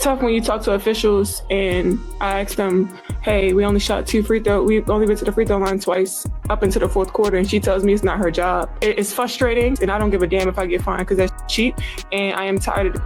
tough when you talk to officials and I ask them, hey, we only shot 2 free throws. We've only been to the free throw line twice up into the fourth quarter, and she tells me it's not her job. It's frustrating, and I don't give a damn if I get fined because that's cheap, and I am tired of it.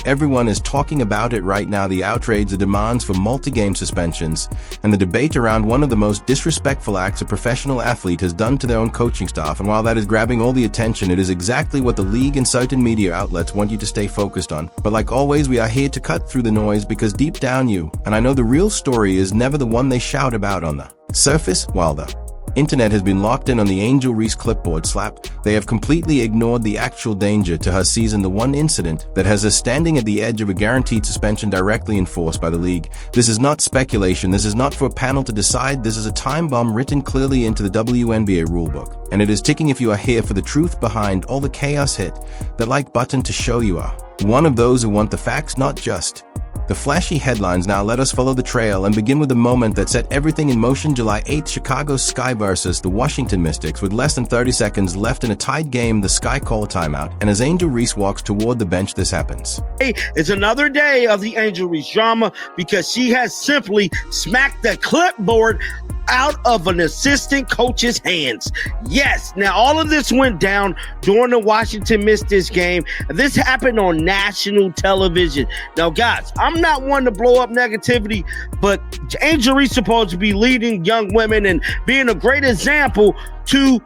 Everyone is talking about it right now, the outrage, the demands for multi-game suspensions, and the debate around one of the most disrespectful acts a professional athlete has done to their own coaching staff. And while that is grabbing all the attention, it is exactly what the league and certain media outlets want you to stay focused on. But like always, we are here to cut through the noise because deep down you, and I know the real story is never the one they shout about on the surface. While the internet has been locked in on the Angel Reese clipboard slap, they have completely ignored the actual danger to her season, the one incident that has her standing at the edge of a guaranteed suspension directly enforced by the league. This is not speculation, this is not for a panel to decide, this is a time bomb written clearly into the WNBA rulebook. And it is ticking if you are here for the truth behind all the chaos. Hit that like button to show you are one of those who want the facts, not just the flashy headlines. Now let us follow the trail and begin with the moment that set everything in motion. July 8th, Chicago Sky versus the Washington Mystics. With less than 30 seconds left in a tied game, the Sky call a timeout, and as Angel Reese walks toward the bench, this happens. Hey, it's another day of the Angel Reese drama because she has simply smacked the clipboard out of an assistant coach's hands. Yes, now all of this went down during the Washington Mystics game. This happened on national television. Now, guys, I'm not one to blow up negativity, but Angel Reese is supposed to be leading young women and being a great example to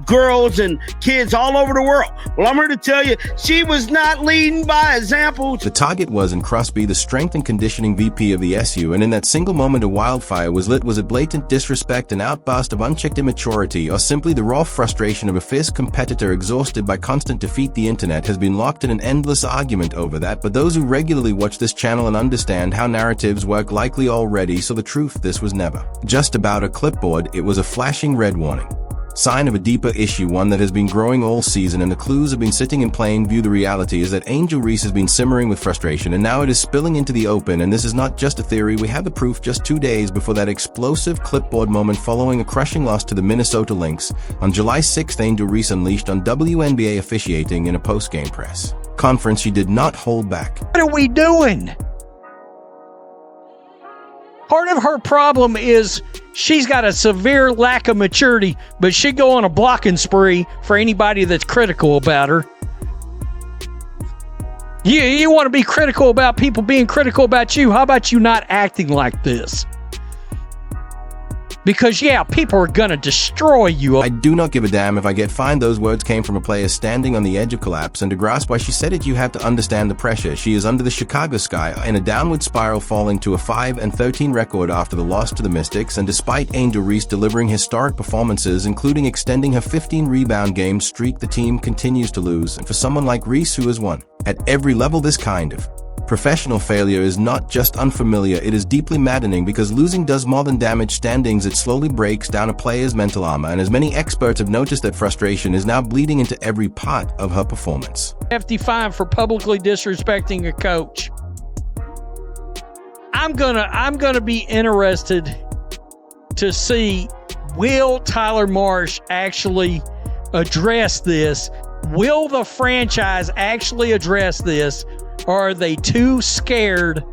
girls and kids all over the world. Well, I'm here to tell you, she was not leading by example. The target was in Crosby, the strength and conditioning VP of the SU, and in that single moment a wildfire was lit. Was it blatant disrespect, an outburst of unchecked immaturity, or simply the raw frustration of a fierce competitor exhausted by constant defeat? The internet has been locked in an endless argument over that, but those who regularly watch this channel and understand how narratives work likely already saw the truth. This was never just about a clipboard, it was a flashing red warning. Sign of a deeper issue, one that has been growing all season, and the clues have been sitting in plain view. The reality is that Angel Reese has been simmering with frustration, and now it is spilling into the open. And this is not just a theory, we have the proof. Just 2 days before that explosive clipboard moment following a crushing loss to the Minnesota Lynx, on July 6th, Angel Reese unleashed on WNBA officiating in a post-game press conference. She did not hold back. What are we doing? Part of her problem is she's got a severe lack of maturity, but she'd go on a blocking spree for anybody that's critical about her. You want to be critical about people being critical about you? How about you not acting like this? Because, yeah, people are going to destroy you. I do not give a damn if I get fined. Those words came from a player standing on the edge of collapse, and to grasp why she said it, you have to understand the pressure. She is under the Chicago Sky in a downward spiral, falling to a 5-13 record after the loss to the Mystics, and despite Angel Reese delivering historic performances, including extending her 15-rebound game streak, the team continues to lose. And for someone like Reese, who has won at every level, this kind of professional failure is not just unfamiliar, it is deeply maddening, because losing does more than damage standings. It slowly breaks down a player's mental armor, and as many experts have noticed, that frustration is now bleeding into every part of her performance. Hefty fine for publicly disrespecting a coach. I'm gonna be interested to see, will Tyler Marsh actually address this? Will the franchise actually address this? Or are they too scared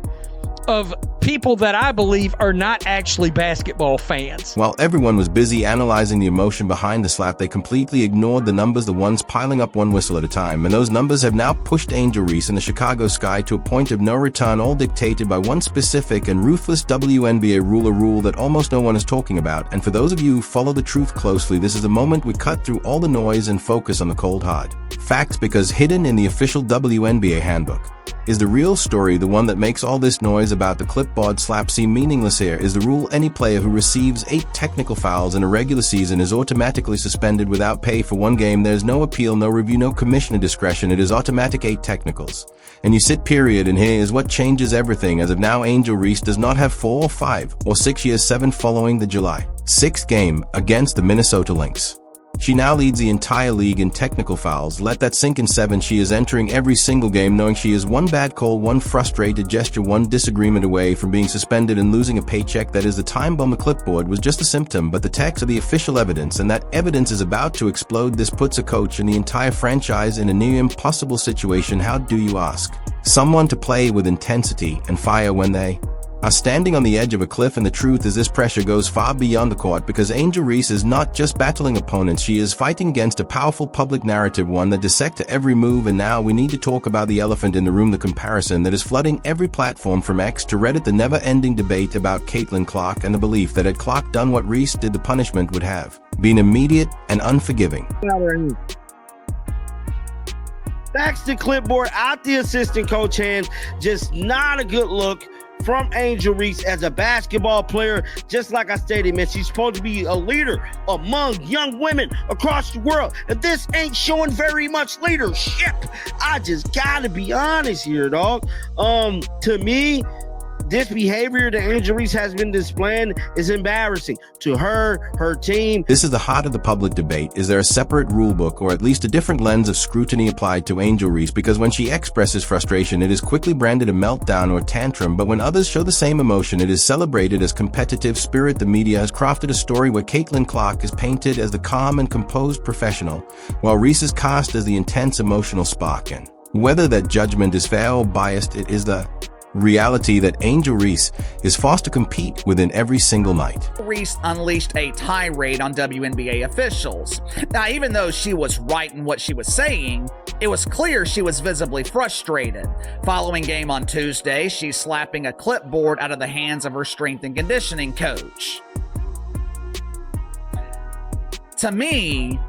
of people that I believe are not actually basketball fans? While everyone was busy analyzing the emotion behind the slap, they completely ignored the numbers, the ones piling up one whistle at a time. And those numbers have now pushed Angel Reese and the Chicago Sky to a point of no return, all dictated by one specific and ruthless WNBA rule, a rule that almost no one is talking about. And for those of you who follow the truth closely, this is a moment we cut through all the noise and focus on the cold hard facts, because hidden in the official WNBA handbook is the real story, the one that makes all this noise about the clipboard slap seem meaningless. Here is the rule: any player who receives 8 technical fouls in a regular season is automatically suspended without pay for 1 game. There's no appeal, no review, no commissioner discretion. It is automatic 8 technicals. And you sit, period. And here is what changes everything. As of now, Angel Reese does not have 4 or 5 or 6 years 7 following the July 6th game against the Minnesota Lynx. She now leads the entire league in technical fouls. Let that sink in. 7. She is entering every single game knowing she is one bad call, one frustrated gesture, one disagreement away from being suspended and losing a paycheck. That is, the time bomb. The clipboard was just a symptom, but the text are the official evidence, and that evidence is about to explode. This puts a coach and the entire franchise in a near impossible situation. How do you ask someone to play with intensity and fire when they are standing on the edge of a cliff? And the truth is, this pressure goes far beyond the court, because Angel Reese is not just battling opponents, she is fighting against a powerful public narrative, one that dissects every move. And now we need to talk about the elephant in the room, the comparison that is flooding every platform from X to Reddit, the never-ending debate about Caitlin Clark, and the belief that had Clark done what Reese did, the punishment would have been immediate and unforgiving. Backs the clipboard out the assistant coach hands. Just not a good look from Angel Reese as a basketball player. Just like I stated, man, she's supposed to be a leader among young women across the world, and this ain't showing very much leadership. I just gotta be honest here, dog. To me, this behavior that Angel Reese has been displaying is embarrassing to her, her team. This is the heart of the public debate. Is there a separate rule book, or at least a different lens of scrutiny applied to Angel Reese? Because when she expresses frustration, it is quickly branded a meltdown or tantrum, but when others show the same emotion, it is celebrated as competitive spirit. The media has crafted a story where Caitlin Clark is painted as the calm and composed professional, while Reese is cast as the intense emotional spark. And whether that judgment is fair or biased, it is the reality that Angel Reese is forced to compete within every single night. Reese unleashed a tirade on WNBA officials. Now, even though she was right in what she was saying, it was clear she was visibly frustrated. Following game on Tuesday, she's slapping a clipboard out of the hands of her strength and conditioning coach. To me,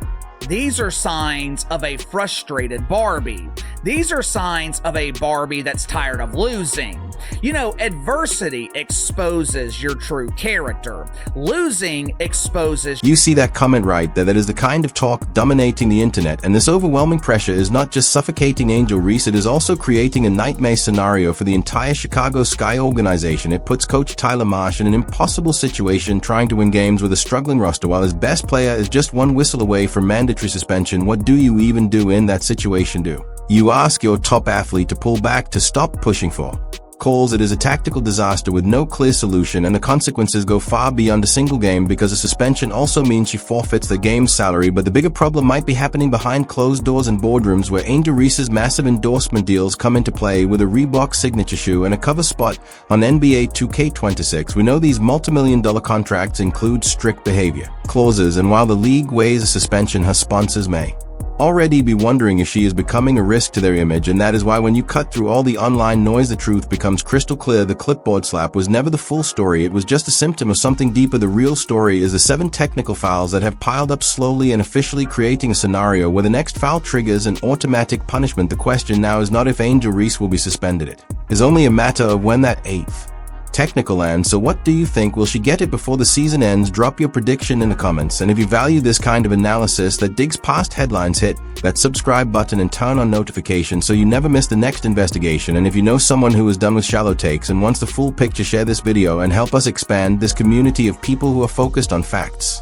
these are signs of a frustrated Barbie. These are signs of a Barbie that's tired of losing. You know, adversity exposes your true character. Losing exposes... You see that comment right there? That is the kind of talk dominating the internet, and this overwhelming pressure is not just suffocating Angel Reese, it is also creating a nightmare scenario for the entire Chicago Sky organization. It puts Coach Tyler Marsh in an impossible situation, trying to win games with a struggling roster while his best player is just one whistle away from mandatory suspension. What do you even do in that situation? Do you ask your top athlete to pull back, to stop pushing for calls? It is a tactical disaster with no clear solution, and the consequences go far beyond a single game, because a suspension also means she forfeits the game's salary. But the bigger problem might be happening behind closed doors in boardrooms, where Angel Reese's massive endorsement deals come into play, with a Reebok signature shoe and a cover spot on NBA 2K26. We know these multi-million-dollar contracts include strict behavior clauses, and while the league weighs a suspension, her sponsors may already be wondering if she is becoming a risk to their image. And that is why, when you cut through all the online noise, the truth becomes crystal clear. The clipboard slap was never the full story. It was just a symptom of something deeper. The real story is the 7 technical fouls that have piled up slowly and officially creating a scenario where the next foul triggers an automatic punishment. The question now is not if Angel Reese will be suspended. It is only a matter of when that 8th technical lands. So what do you think? Will she get it before the season ends? Drop your prediction in the comments. And if you value this kind of analysis that digs past headlines, hit that subscribe button and turn on notifications so you never miss the next investigation. And if you know someone who is done with shallow takes and wants the full picture, share this video and help us expand this community of people who are focused on facts.